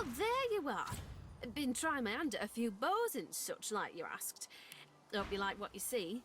Oh, there you are. Been trying my hand at a few bows and such like you asked. Hope you like what you see.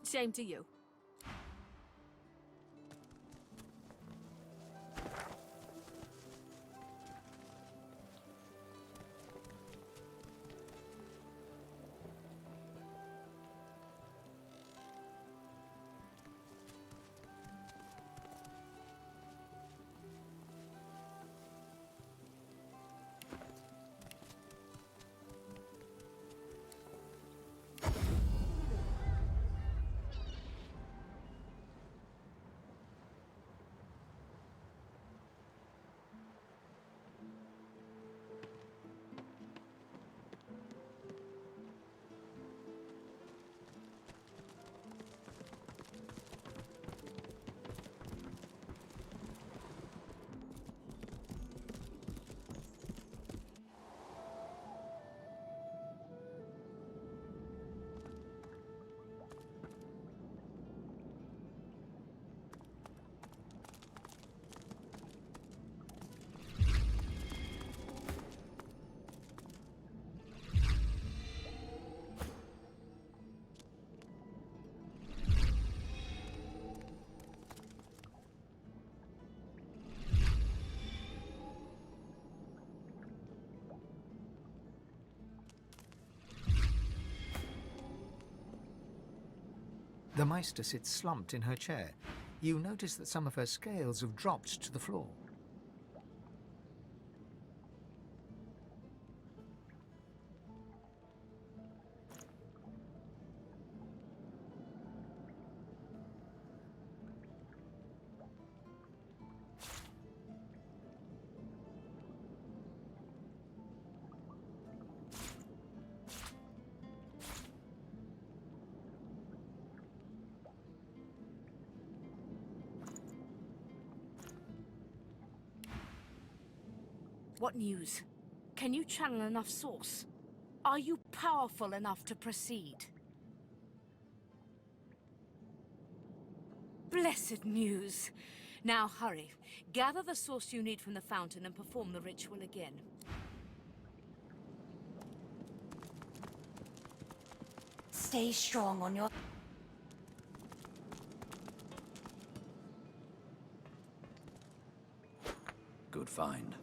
Shame to you. The Meister sits slumped in her chair. You notice that some of her scales have dropped to the floor. What news? Can you channel enough source? Are you powerful enough to proceed? Blessed news! Now hurry. Gather the source you need from the fountain and perform the ritual again. Stay strong on your... Good find.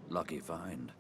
Lucky find.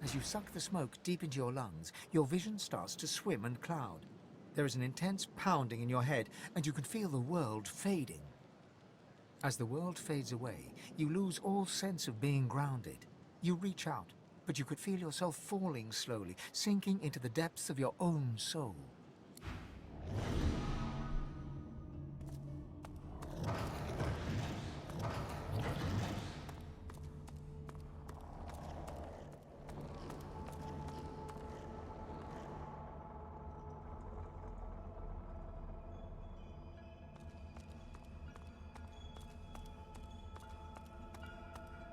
As you suck the smoke deep into your lungs, your vision starts to swim and cloud. There is an intense pounding in your head, and you can feel the world fading. As the world fades away, you lose all sense of being grounded. You reach out, but you could feel yourself falling slowly, sinking into the depths of your own soul.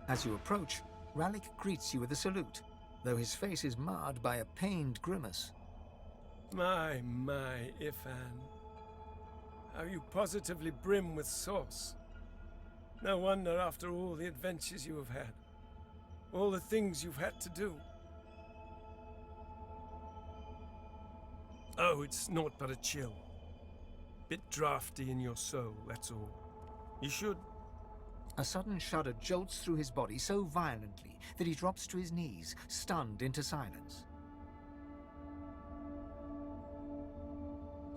As you approach, Ralik greets you with a salute, though his face is marred by a pained grimace. My, Ifan. How you positively brim with sauce. No wonder after all the adventures you have had. All the things you've had to do. Oh, it's naught but a chill. Bit drafty in your soul, that's all. You should... A sudden shudder jolts through his body so violently that he drops to his knees, stunned into silence.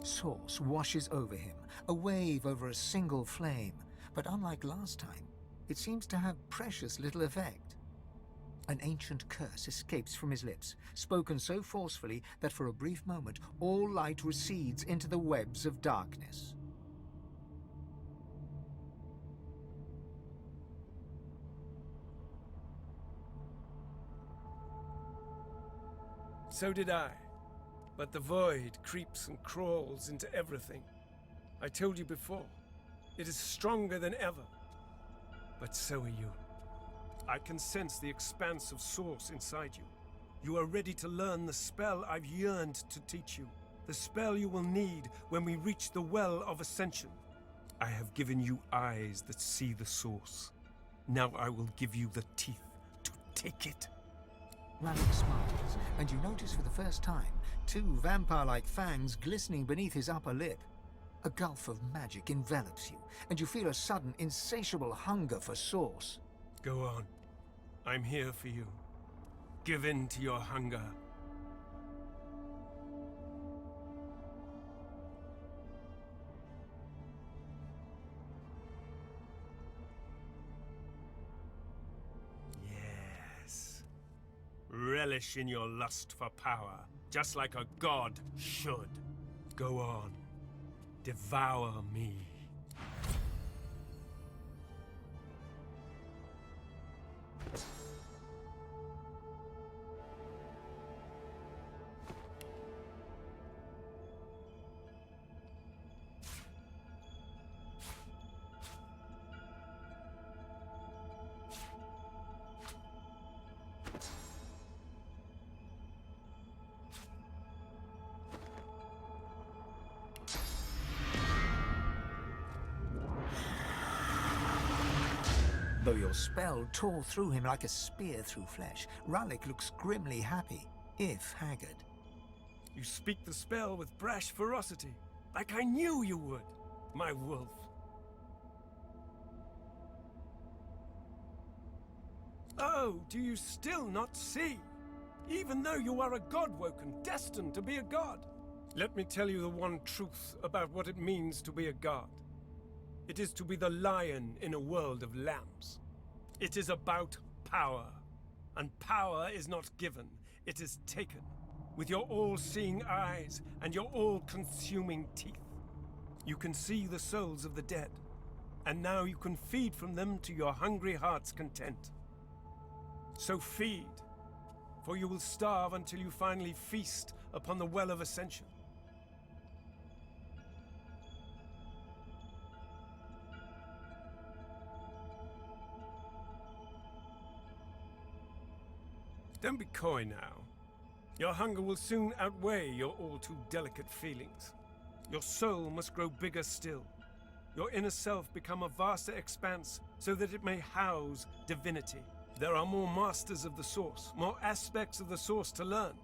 Sauce washes over him, a wave over a single flame, but unlike last time, it seems to have precious little effect. An ancient curse escapes from his lips, spoken so forcefully that for a brief moment all light recedes into the webs of darkness. So did I. But the void creeps and crawls into everything. I told you before, it is stronger than ever. But so are you. I can sense the expanse of source inside you. You are ready to learn the spell I've yearned to teach you. The spell you will need when we reach the Well of Ascension. I have given you eyes that see the source. Now I will give you the teeth take it. Rallick smiles, and you notice for the first time 2 vampire-like fangs glistening beneath his upper lip. A gulf of magic envelops you, and you feel a sudden, insatiable hunger for sauce. Go on. I'm here for you. Give in to your hunger. Yes. Relish in your lust for power, just like a god should. Go on. Devour me. Though your spell tore through him like a spear through flesh, Rallick looks grimly happy, if haggard. You speak the spell with brash ferocity, like I knew you would, my wolf. Oh, do you still not see? Even though you are a god-woken, destined to be a god. Let me tell you the one truth about what it means to be a god. It is to be the lion in a world of lambs. It is about power. And power is not given, it is taken. With your all-seeing eyes and your all-consuming teeth. You can see the souls of the dead. And now you can feed from them to your hungry heart's content. So feed, for you will starve until you finally feast upon the Well of Ascension. Don't be coy now. Your hunger will soon outweigh your all-too-delicate feelings. Your soul must grow bigger still. Your inner self become a vaster expanse so that it may house divinity. There are more masters of the Source, more aspects of the Source to learn.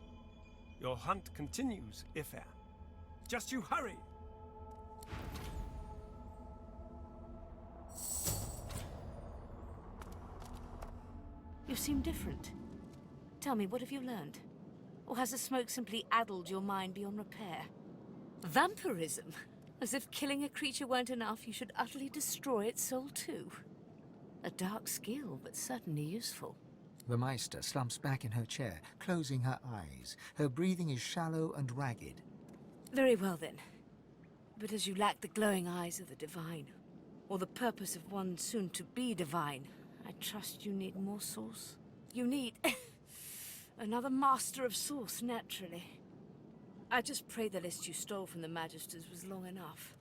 Your hunt continues, Ifer. Just you hurry! You seem different. Tell me, what have you learned? Or has the smoke simply addled your mind beyond repair? Vampirism? As if killing a creature weren't enough, you should utterly destroy its soul too. A dark skill, but certainly useful. The Meister slumps back in her chair, closing her eyes. Her breathing is shallow and ragged. Very well then. But as you lack the glowing eyes of the divine, or the purpose of one soon to be divine, I trust you need more source. You need another master of source, naturally. I just pray the list you stole from the Magisters was long enough.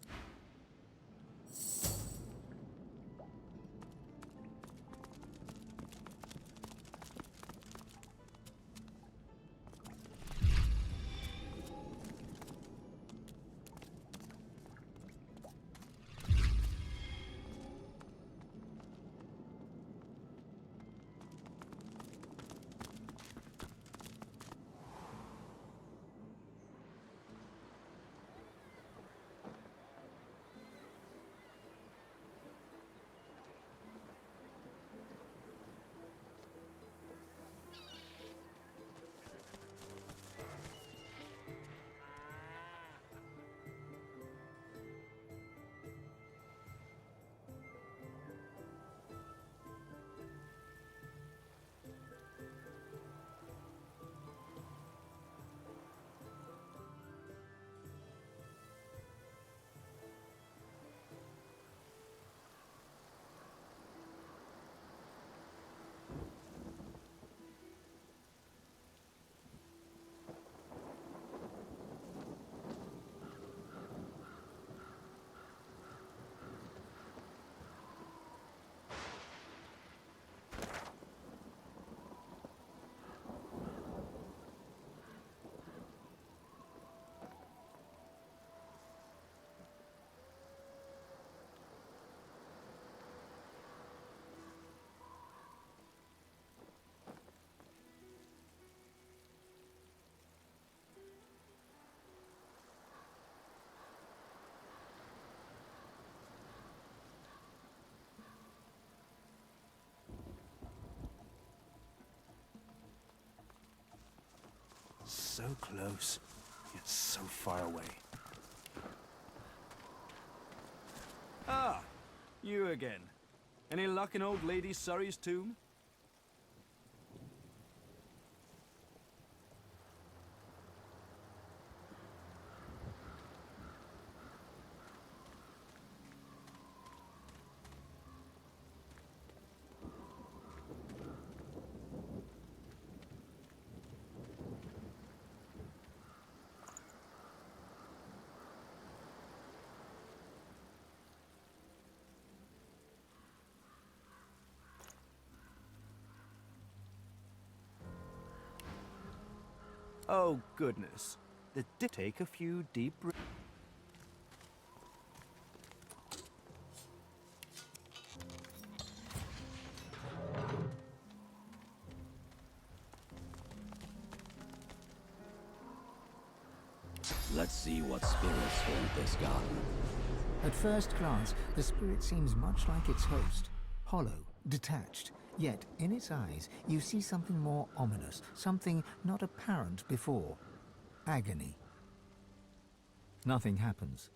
So close, yet so far away. Ah, you again. Any luck in old Lady Surrey's tomb? Oh, goodness. Take a few deep breaths. Let's see what spirits haunt this garden. At first glance, the spirit seems much like its host, hollow, detached. Yet, in its eyes, you see something more ominous, something not apparent before. Agony. Nothing happens.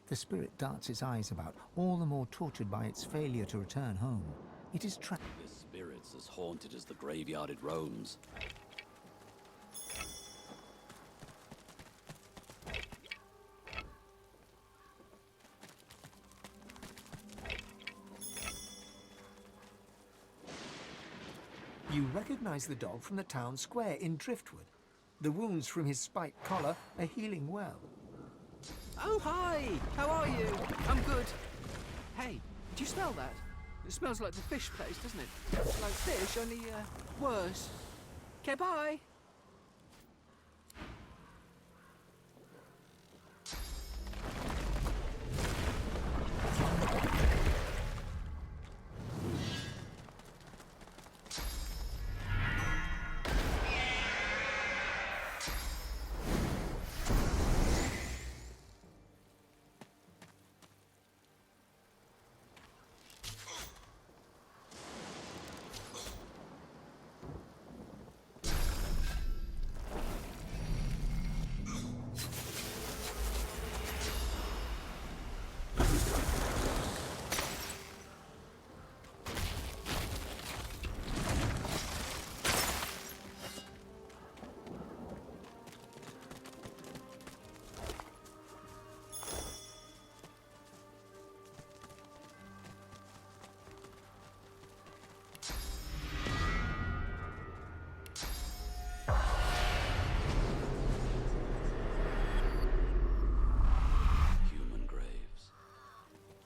The spirit darts its eyes about, all the more tortured by its failure to return home. It is trapped. This spirit's as haunted as the graveyard it roams. You recognize the dog from the town square in Driftwood. The wounds from his spiked collar are healing well. Oh, hi! How are you? I'm good. Hey, do you smell that? It smells like the fish place, doesn't it? Like fish, only, worse. Okay, bye!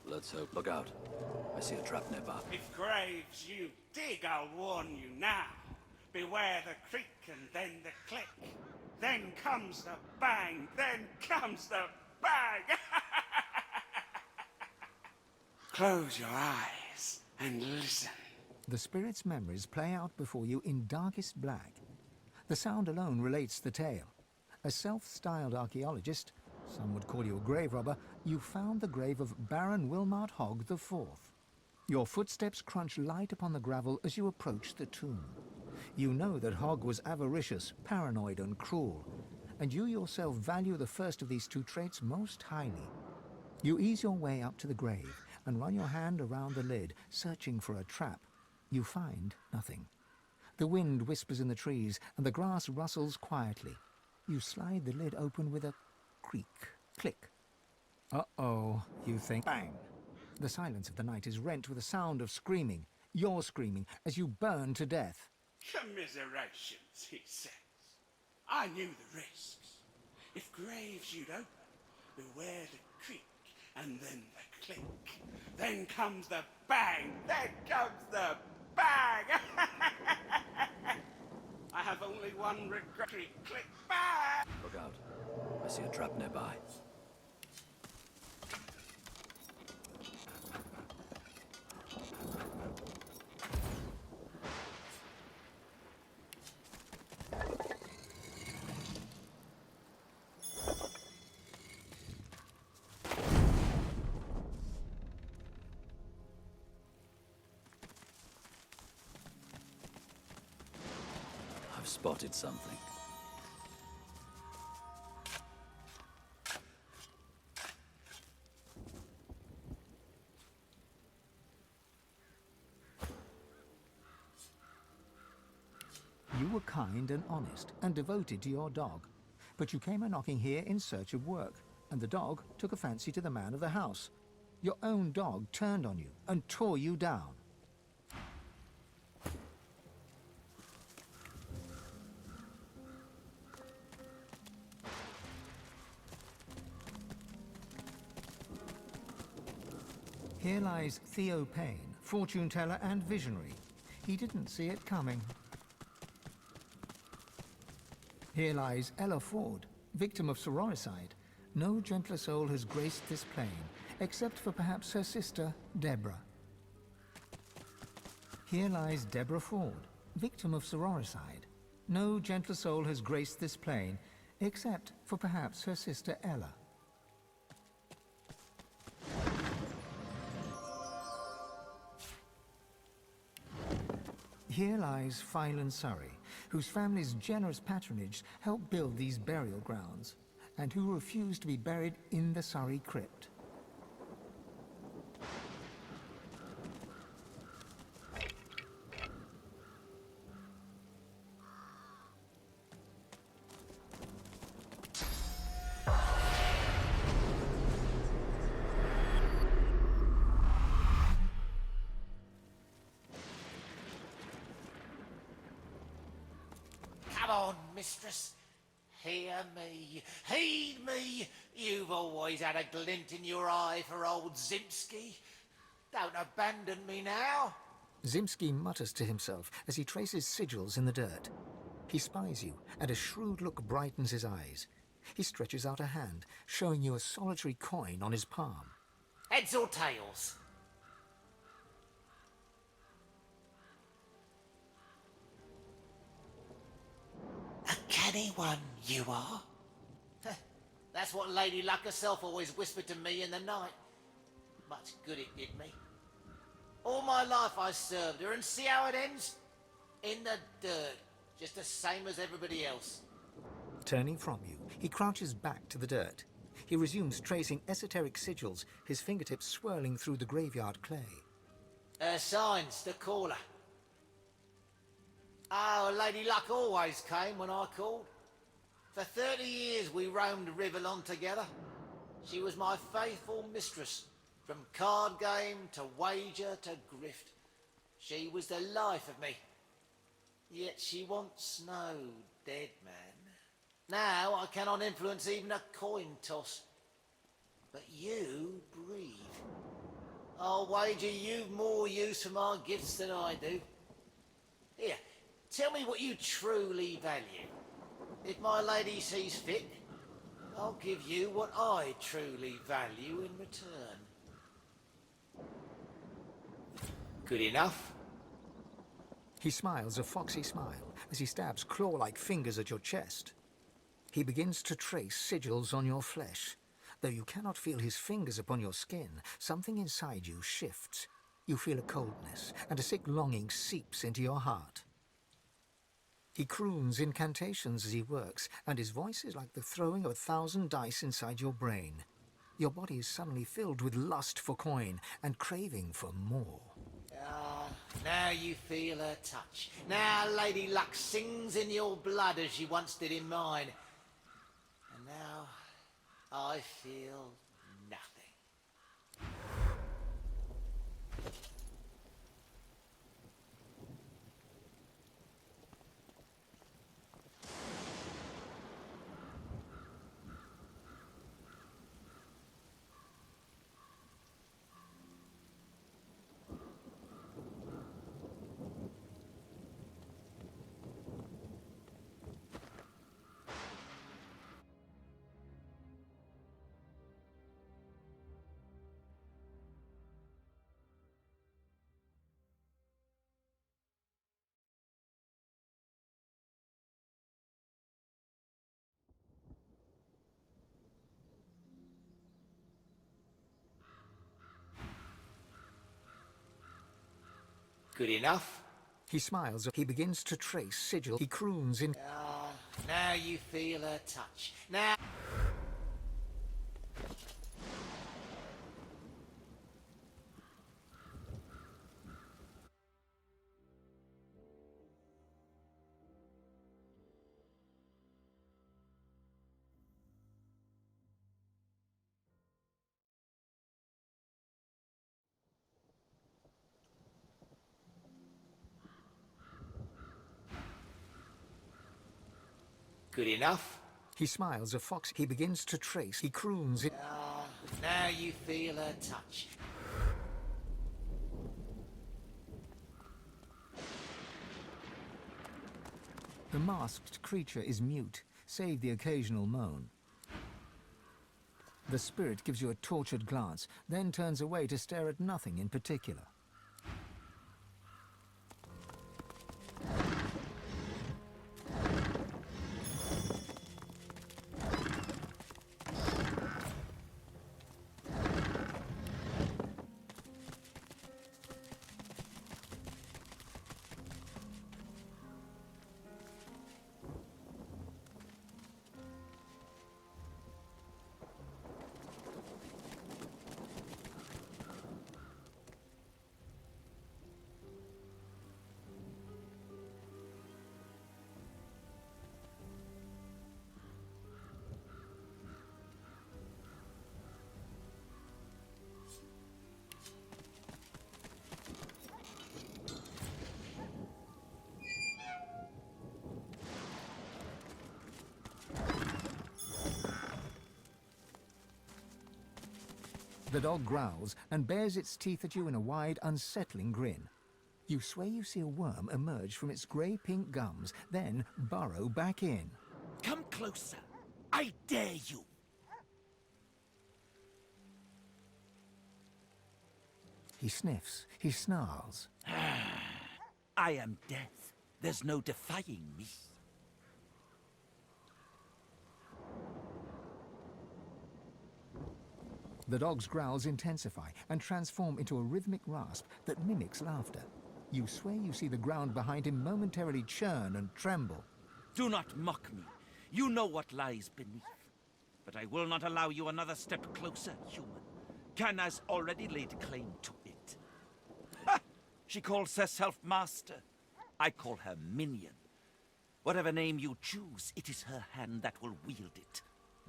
Let's hope. Look out. I see a trap nearby. If graves you dig, I'll warn you now. Beware the creak and then the click. Then comes the bang. Then comes the bang. Close your eyes and listen. The spirit's memories play out before you in darkest black. The sound alone relates the tale. A self-styled archaeologist, some would call you a grave robber, you found the grave of Baron Wilmart Hogg IV. Your footsteps crunch light upon the gravel as you approach the tomb. You know that Hogg was avaricious, paranoid, and cruel, and you yourself value the first of these two traits most highly. You ease your way up to the grave and run your hand around the lid, searching for a trap. You find nothing. The wind whispers in the trees, and the grass rustles quietly. You slide the lid open with a creak, click. Uh-oh, you think. Bang! The silence of the night is rent with a sound of screaming. You're screaming as you burn to death. Commiserations, he says. I knew the risks. If graves you'd open, beware the creak, and then the click. Then comes the bang. Then comes the bang. I have only one regret. Creak, click, bang. Look out. I see a trap nearby. I've spotted something. kind and honest and devoted to your dog. But you came a-knocking here in search of work, and the dog took a fancy to the man of the house. Your own dog turned on you and tore you down. Here lies Theo Payne, fortune teller and visionary. He didn't see it coming. Here lies Ella Ford, victim of sororicide. No gentler soul has graced this plane, except for perhaps her sister, Deborah. Here lies Deborah Ford, victim of sororicide. No gentler soul has graced this plane, except for perhaps her sister Ella. Here lies Phylan Surrey, whose family's generous patronage helped build these burial grounds, and who refused to be buried in the Surrey crypt. Come on, mistress. Hear me. Heed me. You've always had a glint in your eye for old Zimski. Don't abandon me now. Zimski mutters to himself as he traces sigils in the dirt. He spies you, and a shrewd look brightens his eyes. He stretches out a hand, showing you a solitary coin on his palm. Heads or tails? A canny one, you are. That's what Lady Luck herself always whispered to me in the night. Much good it did me. All my life I served her, and see how it ends? In the dirt, just the same as everybody else. Turning from you, he crouches back to the dirt. He resumes tracing esoteric sigils, his fingertips swirling through the graveyard clay. Her signs to call her. Oh, Lady Luck always came when I called. For 30 years we roamed Riverlon together. She was my faithful mistress, from card game to wager to grift. She was the life of me. Yet she once no dead man. Now I cannot influence even a coin toss. But you breathe. I'll wager you've more use for my gifts than I do. Here, tell me what you truly value. If my lady sees fit, I'll give you what I truly value in return. Good enough? He smiles a foxy smile as he stabs claw-like fingers at your chest. He begins to trace sigils on your flesh. Though you cannot feel his fingers upon your skin, something inside you shifts. You feel a coldness, and a sick longing seeps into your heart. He croons incantations as he works, and his voice is like the throwing of 1,000 dice inside your brain. Your body is suddenly filled with lust for coin and craving for more. Ah, now you feel her touch. Now Lady Luck sings in your blood as she once did in mine. And now I feel nothing. Good enough? He smiles. He begins to trace sigil. He croons in... Ah, now you feel her touch. Now... Good enough? He smiles a fox. He begins to trace. He croons it. Ah, now you feel her touch. The masked creature is mute, save the occasional moan. The spirit gives you a tortured glance, then turns away to stare at nothing in particular. The dog growls and bares its teeth at you in a wide, unsettling grin. You swear you see a worm emerge from its grey-pink gums, then burrow back in. Come closer. I dare you. He sniffs, he snarls. I am death. There's no defying me. The dog's growls intensify and transform into a rhythmic rasp that mimics laughter. You swear you see the ground behind him momentarily churn and tremble. Do not mock me. You know what lies beneath. But I will not allow you another step closer, human. Can has already laid claim to it. Ha! She calls herself master. I call her minion. Whatever name you choose, it is her hand that will wield it,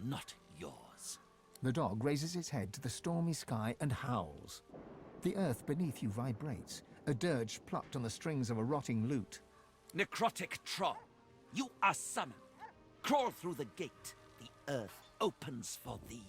not yours. The dog raises its head to the stormy sky and howls. The earth beneath you vibrates, a dirge plucked on the strings of a rotting lute. Necrotic troll, you are summoned. Crawl through the gate. The earth opens for thee.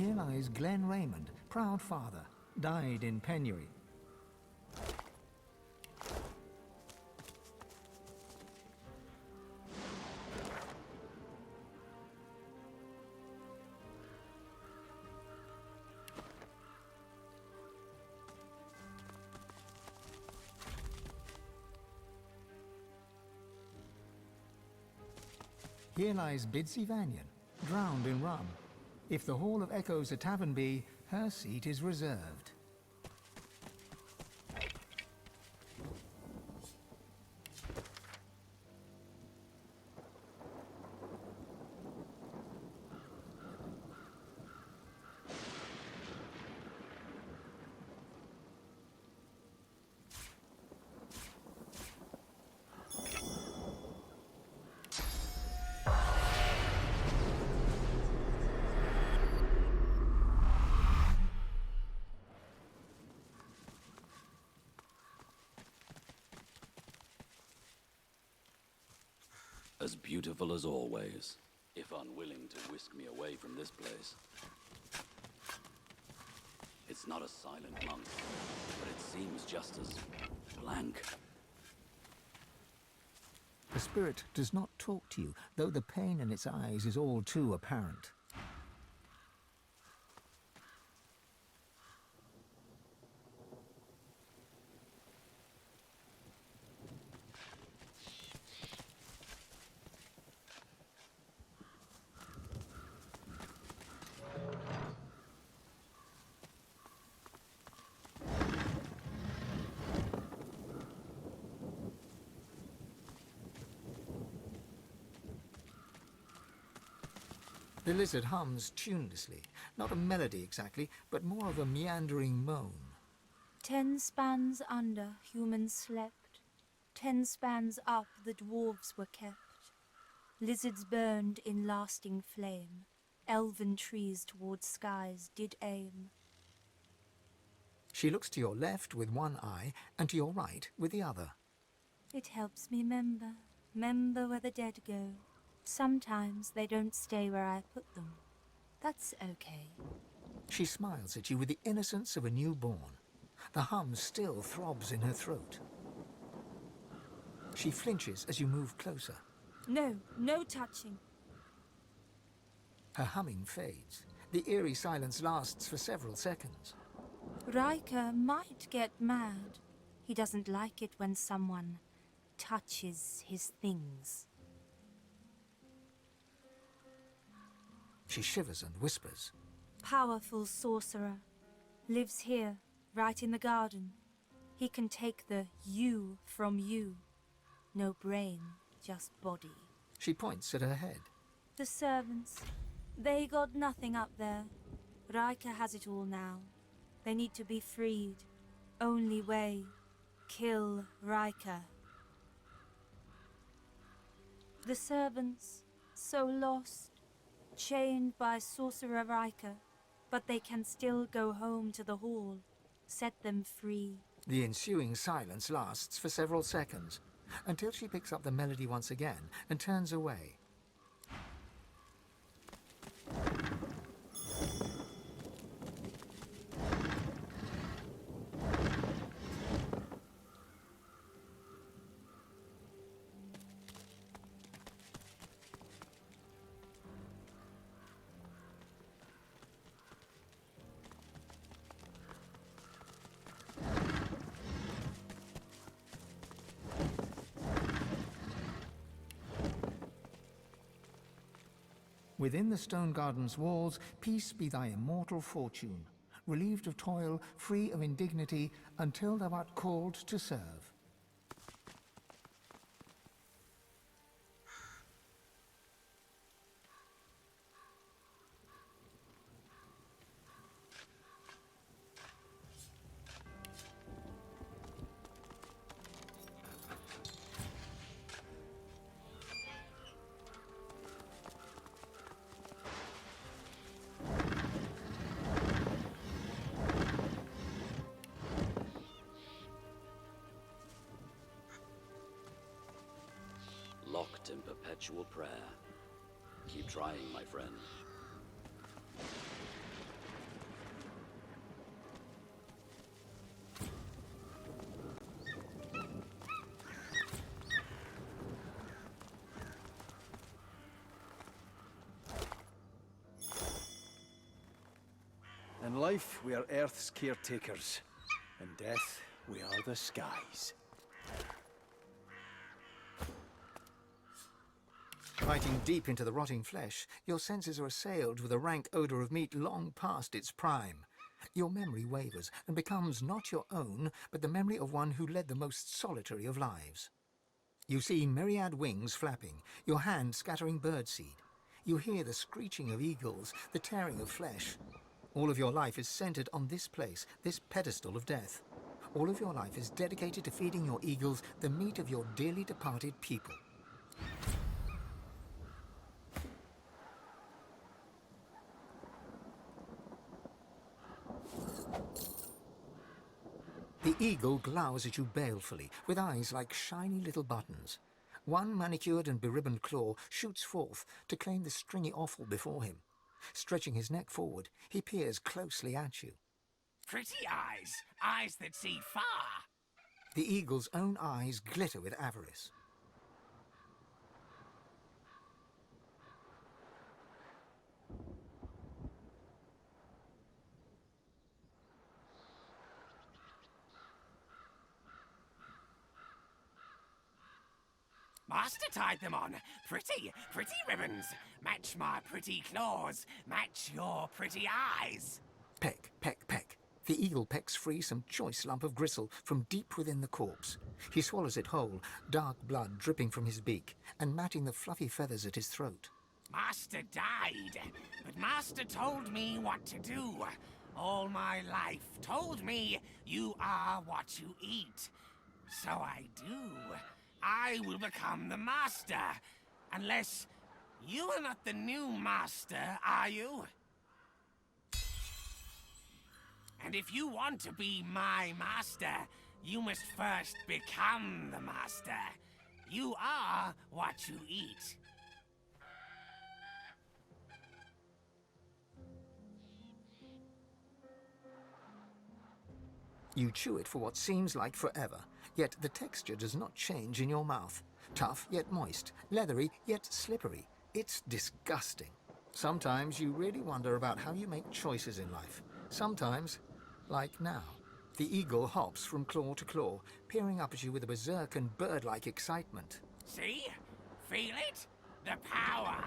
Here lies Glenn Raymond, proud father, died in penury. Here lies Bidsy Vanyan, drowned in rum. If the Hall of Echoes a tavern be, her seat is reserved. As beautiful as always, if unwilling to whisk me away from this place. It's not a silent monk, but it seems just as blank. The spirit does not talk to you, though the pain in its eyes is all too apparent. The lizard hums tunelessly, not a melody exactly, but more of a meandering moan. 10 spans under, humans slept. 10 spans up, the dwarves were kept. Lizards burned in lasting flame. Elven trees towards skies did aim. She looks to your left with one eye, and to your right with the other. It helps me member where the dead go. Sometimes they don't stay where I put them. That's okay. She smiles at you with the innocence of a newborn. The hum still throbs in her throat. She flinches as you move closer. No, no touching. Her humming fades. The eerie silence lasts for several seconds. Riker might get mad. He doesn't like it when someone touches his things. She shivers and whispers. Powerful sorcerer. Lives here, right in the garden. He can take the you from you. No brain, just body. She points at her head. The servants, they got nothing up there. Riker has it all now. They need to be freed. Only way, kill Riker. The servants, so lost. Chained by Sorcerer Riker, but they can still go home to the hall. Set them free. The ensuing silence lasts for several seconds, until she picks up the melody once again and turns away. Within the stone garden's walls, peace be thy immortal fortune, relieved of toil, free of indignity, until thou art called to serve. Locked in perpetual prayer. Keep trying, my friend. In life, we are Earth's caretakers. In death, we are the skies. Biting deep into the rotting flesh, your senses are assailed with a rank odour of meat long past its prime. Your memory wavers and becomes not your own, but the memory of one who led the most solitary of lives. You see myriad wings flapping, your hand scattering birdseed. You hear the screeching of eagles, the tearing of flesh. All of your life is centred on this place, this pedestal of death. All of your life is dedicated to feeding your eagles the meat of your dearly departed people. The eagle glowers at you balefully, with eyes like shiny little buttons. One manicured and beribboned claw shoots forth to claim the stringy offal before him. Stretching his neck forward, he peers closely at you. Pretty eyes, eyes that see far. The eagle's own eyes glitter with avarice. Master tied them on. Pretty, pretty ribbons. Match my pretty claws. Match your pretty eyes. Peck, peck, peck. The eagle pecks free some choice lump of gristle from deep within the corpse. He swallows it whole, dark blood dripping from his beak and matting the fluffy feathers at his throat. Master died, but Master told me what to do. All my life told me you are what you eat. So I do. I will become the Master. Unless you are not the new Master, are you? And if you want to be my Master, you must first become the Master. You are what you eat. You chew it for what seems like forever, yet the texture does not change in your mouth. Tough yet moist, leathery yet slippery. It's disgusting. Sometimes you really wonder about how you make choices in life. Sometimes, like now, the eagle hops from claw to claw, peering up at you with a berserk and bird-like excitement. See? Feel it? The power!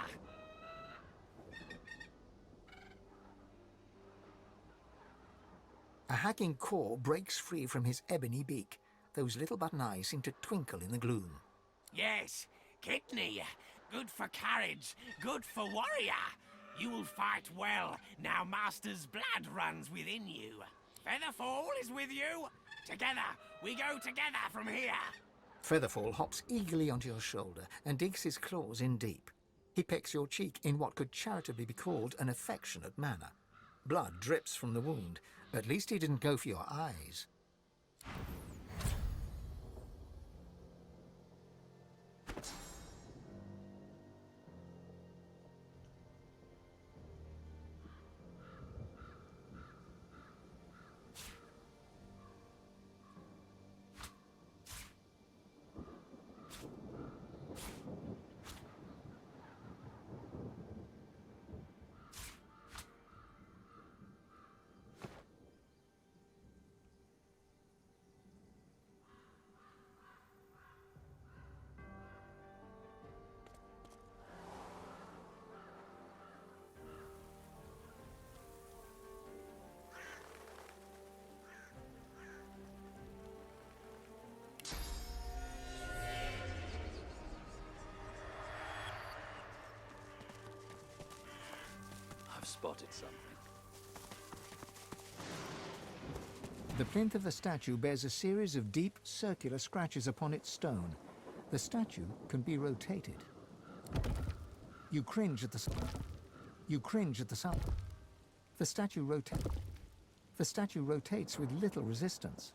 A hacking caw breaks free from his ebony beak. Those little button eyes seem to twinkle in the gloom. Yes, kidney. Good for courage, good for warrior. You will fight well, now Master's blood runs within you. Featherfall is with you. Together, we go together from here. Featherfall hops eagerly onto your shoulder and digs his claws in deep. He pecks your cheek in what could charitably be called an affectionate manner. Blood drips from the wound. At least he didn't go for your eyes. I've spotted something. The plinth of the statue bears a series of deep, circular scratches upon its stone. The statue can be rotated. You cringe at the sound. You cringe at the sound. The statue rotates. The statue rotates with little resistance.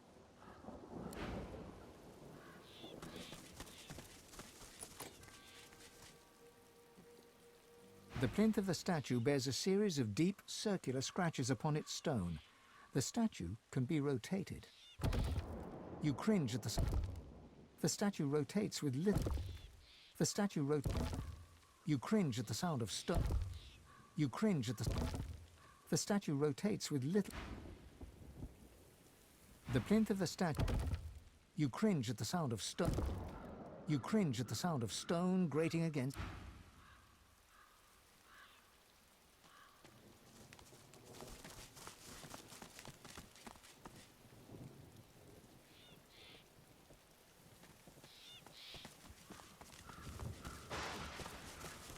The plinth of the statue bears a series of deep, circular scratches upon its stone. The statue can be rotated. You cringe at the sound. The statue rotates with little. The statue rotates. You cringe at the sound of stone. You cringe at the. The statue rotates with little... The plinth of the statue... You cringe at the sound of stone. You cringe at the sound of stone grating against...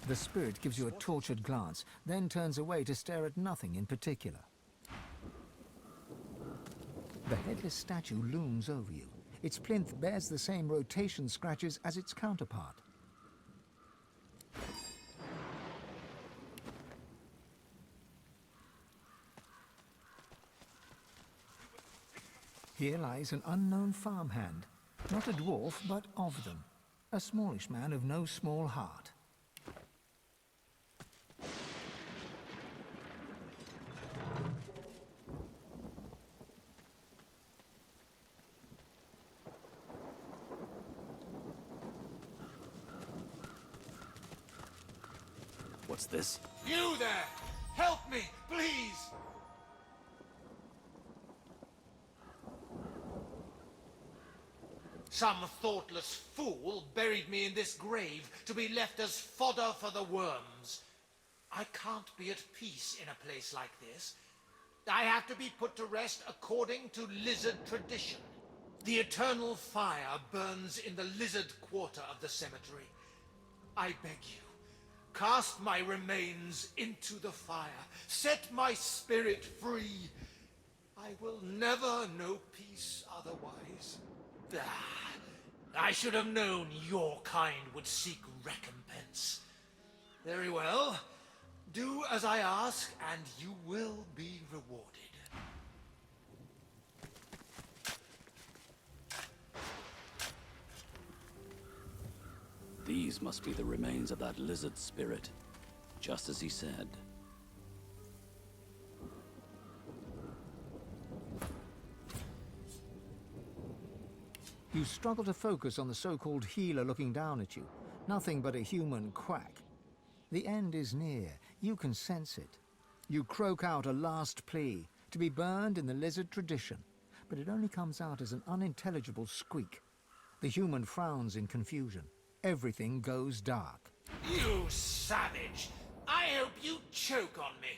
The spirit gives you a tortured glance, then turns away to stare at nothing in particular. The headless statue looms over you. Its plinth bears the same rotation scratches as its counterpart. Here lies an unknown farmhand, not a dwarf, but of them, a smallish man of no small heart. What's this? You there! Help me, please! Some thoughtless fool buried me in this grave to be left as fodder for the worms. I can't be at peace in a place like this. I have to be put to rest according to lizard tradition. The eternal fire burns in the lizard quarter of the cemetery. I beg you, cast my remains into the fire. Set my spirit free. I will never know peace otherwise. I should have known your kind would seek recompense. Very well. Do as I ask, and you will be rewarded. These must be the remains of that lizard spirit, just as he said. You struggle to focus on the so-called healer looking down at you. Nothing but a human quack. The end is near. You can sense it. You croak out a last plea, to be burned in the lizard tradition. But it only comes out as an unintelligible squeak. The human frowns in confusion. Everything goes dark. You savage! I hope you choke on me.